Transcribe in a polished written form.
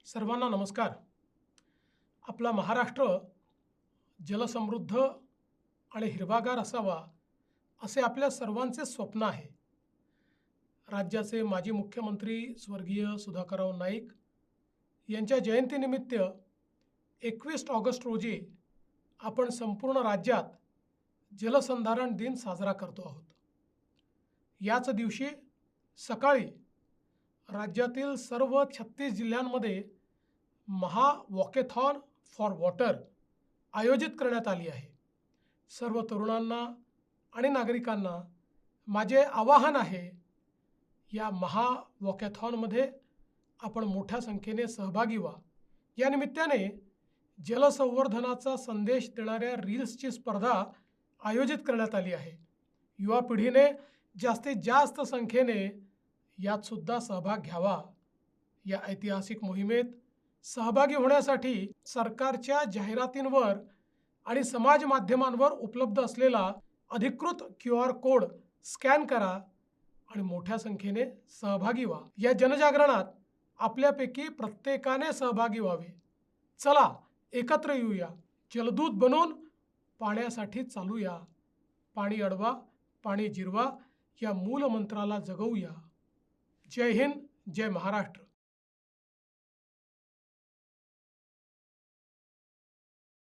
सर्वांना नमस्कार। आपला महाराष्ट्र जलसमृद्ध आणि हिरवागार असावा असे आपल्या सर्वांचे स्वप्न आहे। राज्याचे माजी मुख्यमंत्री स्वर्गीय सुधाकरराव नाईक यांच्या जयंतीनिमित्त 21 ऑगस्ट रोजी आपण संपूर्ण राज्यात जलसंधारण दिन साजरा करतो आहोत। याच दिवशी सकाळी राज्यातील सर्व 36 जिल्ह्यांमध्ये महा वॉकेथॉन फॉर वॉटर आयोजित करण्यात आली आहे। सर्व तरुणांना आणि नागरिकांना माझे आवाहन आहे, या महा वॉकेथॉनमध्ये आपण मोठ्या संख्येने सहभागी व्हा। या निमित्ताने जलसंवर्धनाचा संदेश देणाऱ्या रील्सची स्पर्धा आयोजित करण्यात आली आहे। युवा पिढीने जास्तीत जास्त संख्येने यात सुद्धा सहभाग घ्यावा। या ऐतिहासिक मोहिमेत सहभागी होण्यासाठी सरकारच्या जाहिरातींवर आणि समाज माध्यमांवर उपलब्ध असलेला अधिकृत QR कोड स्कॅन करा आणि मोठ्या संख्येने सहभागी व्हा। या जनजागरणात आपल्यापैकी प्रत्येकाने सहभागी व्हावे। चला एकत्र येऊया, जलदूत बनून पाण्यासाठी चालूया। पाणी अडवा, पाणी जिरवा या मूलमंत्राला जगवूया। जय हिंद, जय महाराष्ट्र।